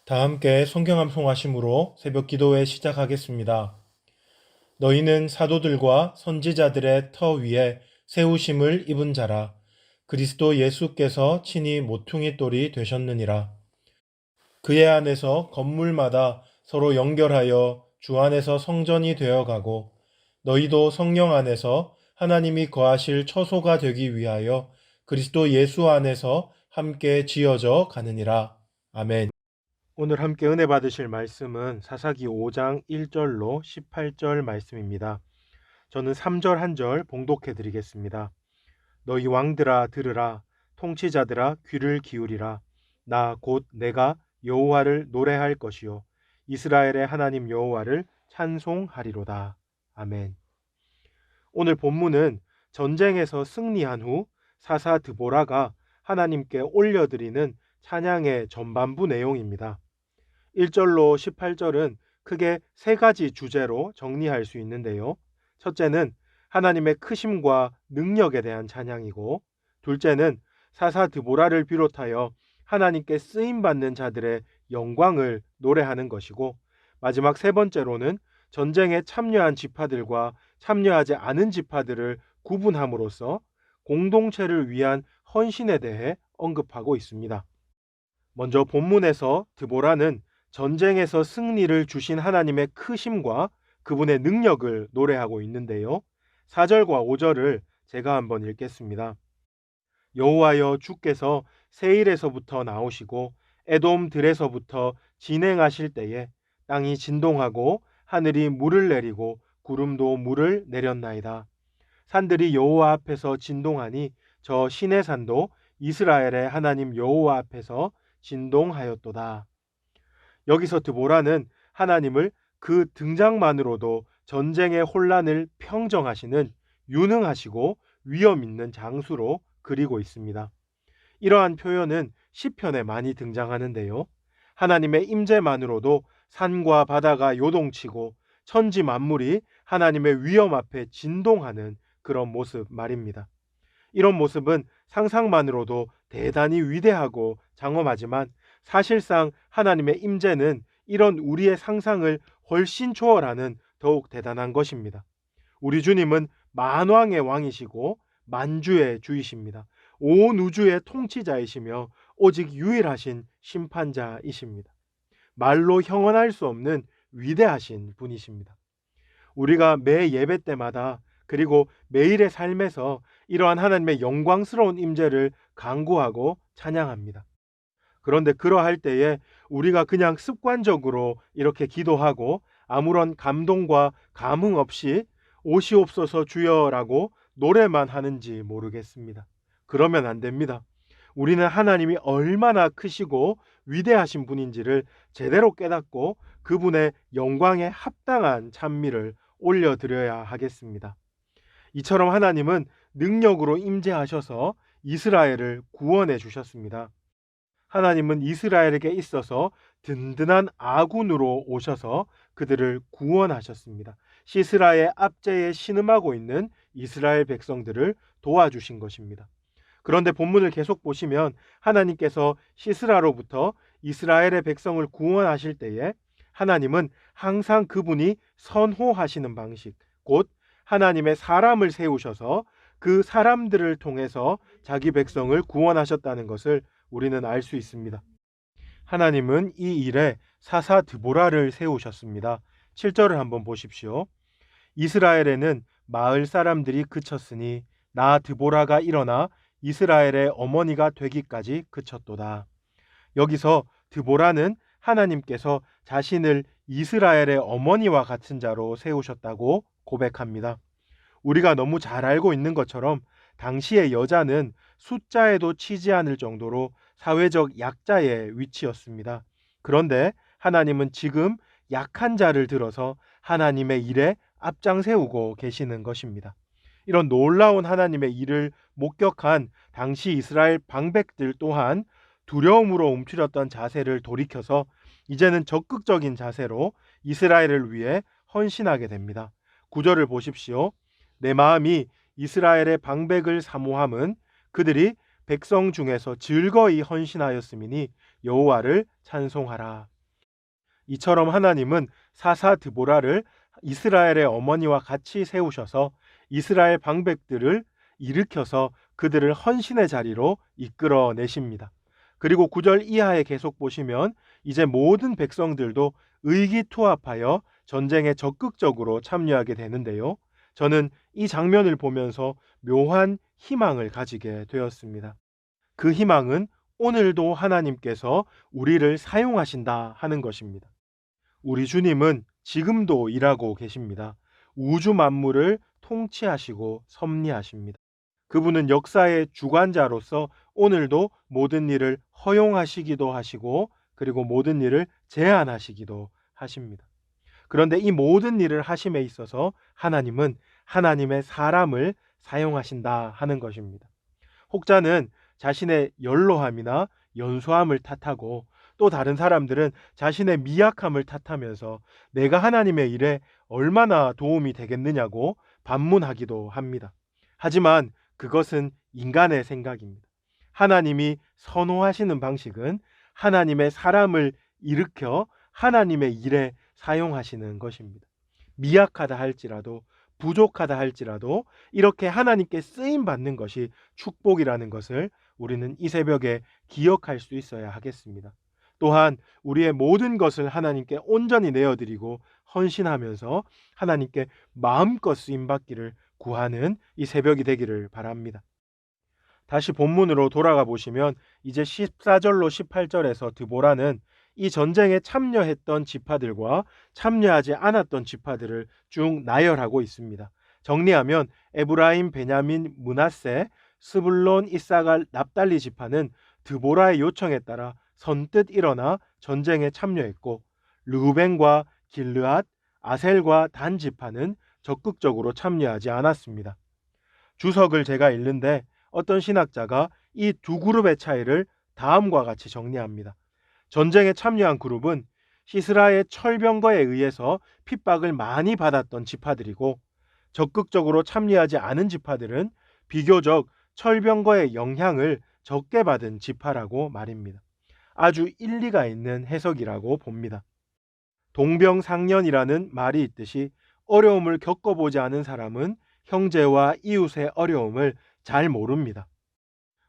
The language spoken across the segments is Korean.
다 함께 성경 암송하심으로 새벽 기도회 시작하겠습니다. 너희는 사도들과 선지자들의 터 위에 세우심을 입은 자라. 그리스도 예수께서 친히 모퉁이 돌이 되셨느니라. 그의 안에서 건물마다 서로 연결하여 주 안에서 성전이 되어가고 너희도 성령 안에서 하나님이 거하실 처소가 되기 위하여 그리스도 예수 안에서 함께 지어져 가느니라. 아멘. 오늘 함께 은혜 받으실 말씀은 사사기 5장 1절로 18절 말씀입니다. 저는 3절 한 절 봉독해 드리겠습니다. 너희 왕들아 들으라, 통치자들아 귀를 기울이라. 나 곧 내가 여호와를 노래할 것이요 이스라엘의 하나님 여호와를 찬송하리로다. 아멘. 오늘 본문은 전쟁에서 승리한 후 사사 드보라가 하나님께 올려드리는 찬양의 전반부 내용입니다. 1절로 18절은 크게 세 가지 주제로 정리할 수 있는데요. 첫째는 하나님의 크심과 능력에 대한 찬양이고, 둘째는 사사 드보라를 비롯하여 하나님께 쓰임받는 자들의 영광을 노래하는 것이고, 마지막 세 번째로는 전쟁에 참여한 지파들과 참여하지 않은 지파들을 구분함으로써 공동체를 위한 헌신에 대해 언급하고 있습니다. 먼저 본문에서 드보라는 전쟁에서 승리를 주신 하나님의 크심과 그분의 능력을 노래하고 있는데요. 4절과 5절을 제가 한번 읽겠습니다. 여호와여 주께서 세일에서부터 나오시고 에돔 들에서부터 진행하실 때에 땅이 진동하고 하늘이 물을 내리고 구름도 물을 내렸나이다. 산들이 여호와 앞에서 진동하니 저 시내 산도 이스라엘의 하나님 여호와 앞에서 진동하였도다. 여기서 드보라는 하나님을 그 등장만으로도 전쟁의 혼란을 평정하시는 유능하시고 위엄 있는 장수로 그리고 있습니다. 이러한 표현은 시편에 많이 등장하는데요. 하나님의 임재만으로도 산과 바다가 요동치고 천지 만물이 하나님의 위엄 앞에 진동하는 그런 모습 말입니다. 이런 모습은 상상만으로도 대단히 위대하고 장엄하지만 사실상 하나님의 임재는 이런 우리의 상상을 훨씬 초월하는 더욱 대단한 것입니다. 우리 주님은 만왕의 왕이시고 만주의 주이십니다. 온 우주의 통치자이시며 오직 유일하신 심판자이십니다. 말로 형언할 수 없는 위대하신 분이십니다. 우리가 매 예배 때마다 그리고 매일의 삶에서 이러한 하나님의 영광스러운 임재를 간구하고 찬양합니다. 그런데 그러할 때에 우리가 그냥 습관적으로 이렇게 기도하고 아무런 감동과 감흥 없이 오시옵소서 주여라고 노래만 하는지 모르겠습니다. 그러면 안 됩니다. 우리는 하나님이 얼마나 크시고 위대하신 분인지를 제대로 깨닫고 그분의 영광에 합당한 찬미를 올려드려야 하겠습니다. 이처럼 하나님은 능력으로 임재하셔서 이스라엘을 구원해 주셨습니다. 하나님은 이스라엘에게 있어서 든든한 아군으로 오셔서 그들을 구원하셨습니다. 시스라의 압제에 신음하고 있는 이스라엘 백성들을 도와주신 것입니다. 그런데 본문을 계속 보시면 하나님께서 시스라로부터 이스라엘의 백성을 구원하실 때에 하나님은 항상 그분이 선호하시는 방식, 곧 하나님의 사람을 세우셔서 그 사람들을 통해서 자기 백성을 구원하셨다는 것을 우리는 알 수 있습니다. 하나님은 이 일에 사사 드보라를 세우셨습니다. 7절을 한번 보십시오. 이스라엘에는 마을 사람들이 그쳤으니 나 드보라가 일어나 이스라엘의 어머니가 되기까지 그쳤도다. 여기서 드보라는 하나님께서 자신을 이스라엘의 어머니와 같은 자로 세우셨다고 고백합니다. 우리가 너무 잘 알고 있는 것처럼 당시의 여자는 숫자에도 치지 않을 정도로 사회적 약자의 위치였습니다. 그런데 하나님은 지금 약한 자를 들어서 하나님의 일에 앞장 세우고 계시는 것입니다. 이런 놀라운 하나님의 일을 목격한 당시 이스라엘 방백들 또한 두려움으로 움츠렸던 자세를 돌이켜서 이제는 적극적인 자세로 이스라엘을 위해 헌신하게 됩니다. 9절을 보십시오. 내 마음이 이스라엘의 방백을 사모함은 그들이 백성 중에서 즐거이 헌신하였음이니 여호와를 찬송하라. 이처럼 하나님은 사사 드보라를 이스라엘의 어머니와 같이 세우셔서 이스라엘 방백들을 일으켜서 그들을 헌신의 자리로 이끌어내십니다. 그리고 9절 이하에 계속 보시면 이제 모든 백성들도 의기투합하여 전쟁에 적극적으로 참여하게 되는데요. 저는 이 장면을 보면서 묘한 희망을 가지게 되었습니다. 그 희망은 오늘도 하나님께서 우리를 사용하신다 하는 것입니다. 우리 주님은 지금도 일하고 계십니다. 우주 만물을 통치하시고 섭리하십니다. 그분은 역사의 주관자로서 오늘도 모든 일을 허용하시기도 하시고 그리고 모든 일을 제한하시기도 하십니다. 그런데 이 모든 일을 하심에 있어서 하나님은 하나님의 사람을 사용하신다 하는 것입니다. 혹자는 자신의 연로함이나 연소함을 탓하고 또 다른 사람들은 자신의 미약함을 탓하면서 내가 하나님의 일에 얼마나 도움이 되겠느냐고 반문하기도 합니다. 하지만 그것은 인간의 생각입니다. 하나님이 선호하시는 방식은 하나님의 사람을 일으켜 하나님의 일에 사용하시는 것입니다. 미약하다 할지라도 부족하다 할지라도 이렇게 하나님께 쓰임 받는 것이 축복이라는 것을 우리는 이 새벽에 기억할 수 있어야 하겠습니다. 또한 우리의 모든 것을 하나님께 온전히 내어드리고 헌신하면서 하나님께 마음껏 쓰임 받기를 구하는 이 새벽이 되기를 바랍니다. 다시 본문으로 돌아가 보시면 이제 14절로 18절에서 드보라는 이 전쟁에 참여했던 지파들과 참여하지 않았던 지파들을 쭉 나열하고 있습니다. 정리하면 에브라임, 베냐민, 므낫세, 스불론, 이사갈, 납달리 지파는 드보라의 요청에 따라 선뜻 일어나 전쟁에 참여했고 르우벤과 길르앗, 아셀과 단 지파는 적극적으로 참여하지 않았습니다. 주석을 제가 읽는데 어떤 신학자가 이 두 그룹의 차이를 다음과 같이 정리합니다. 전쟁에 참여한 그룹은 시스라의 철병거에 의해서 핍박을 많이 받았던 지파들이고 적극적으로 참여하지 않은 지파들은 비교적 철병거의 영향을 적게 받은 지파라고 말입니다. 아주 일리가 있는 해석이라고 봅니다. 동병상련이라는 말이 있듯이 어려움을 겪어보지 않은 사람은 형제와 이웃의 어려움을 잘 모릅니다.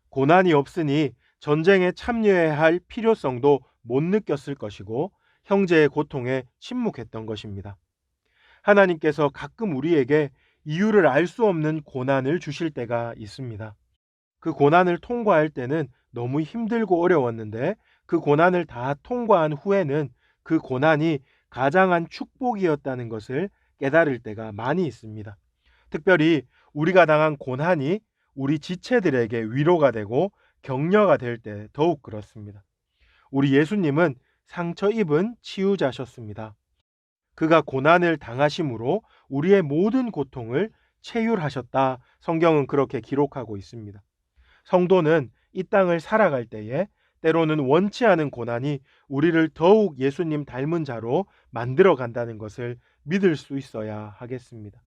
고난이 없으니 전쟁에 참여해야 할 필요성도 못 느꼈을 것이고 형제의 고통에 침묵했던 것입니다. 하나님께서 가끔 우리에게 이유를 알 수 없는 고난을 주실 때가 있습니다. 그 고난을 통과할 때는 너무 힘들고 어려웠는데 그 고난을 다 통과한 후에는 그 고난이 가장한 축복이었다는 것을 깨달을 때가 많이 있습니다. 특별히 우리가 당한 고난이 우리 지체들에게 위로가 되고 격려가 될 때 더욱 그렇습니다. 우리 예수님은 상처 입은 치유자셨습니다. 그가 고난을 당하심으로 우리의 모든 고통을 체휼하셨다. 성경은 그렇게 기록하고 있습니다. 성도는 이 땅을 살아갈 때에 때로는 원치 않은 고난이 우리를 더욱 예수님 닮은 자로 만들어 간다는 것을 믿을 수 있어야 하겠습니다.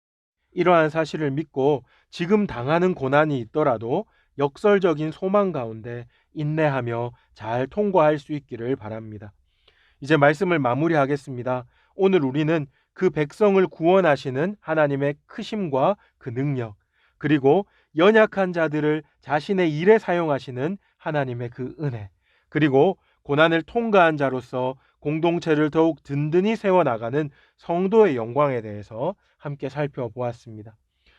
이러한 사실을 믿고 지금 당하는 고난이 있더라도 역설적인 소망 가운데 인내하며 잘 통과할 수 있기를 바랍니다. 이제 말씀을 마무리하겠습니다. 오늘 우리는 그 백성을 구원하시는 하나님의 크심과 그 능력, 그리고 연약한 자들을 자신의 일에 사용하시는 하나님의 그 은혜, 그리고 고난을 통과한 자로서 공동체를 더욱 든든히 세워나가는 성도의 영광에 대해서 함께 살펴보았습니다.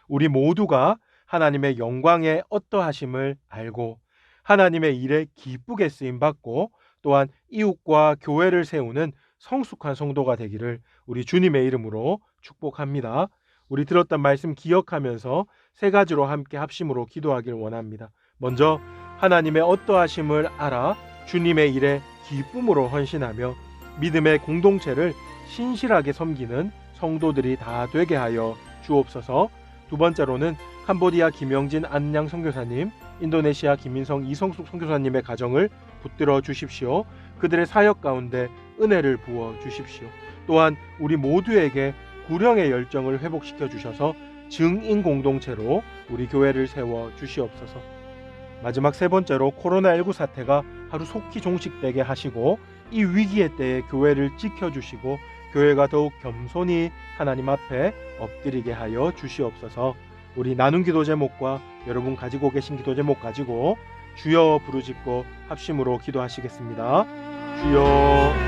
우리 모두가 하나님의 영광의 어떠하심을 알고 하나님의 일에 기쁘게 쓰임받고 또한 이웃과 교회를 세우는 성숙한 성도가 되기를 우리 주님의 이름으로 축복합니다. 우리 들었던 말씀 기억하면서 세 가지로 함께 합심으로 기도하길 원합니다. 먼저 하나님의 어떠하심을 알아 주님의 일에 기쁨으로 헌신하며 믿음의 공동체를 신실하게 섬기는 성도들이 다 되게 하여 주옵소서. 두 번째로는 캄보디아 김영진 안양 선교사님, 인도네시아 김인성 이성숙 선교사님의 가정을 붙들어 주십시오. 그들의 사역 가운데 은혜를 부어 주십시오. 또한 우리 모두에게 구령의 열정을 회복시켜 주셔서 증인 공동체로 우리 교회를 세워 주시옵소서. 마지막 세 번째로 코로나19 사태가 하루 속히 종식되게 하시고 이 위기의 때에 교회를 지켜주시고 교회가 더욱 겸손히 하나님 앞에 엎드리게 하여 주시옵소서. 우리 나눈 기도 제목과 여러분 가지고 계신 기도 제목 가지고 주여 부르짖고 합심으로 기도하시겠습니다. 주여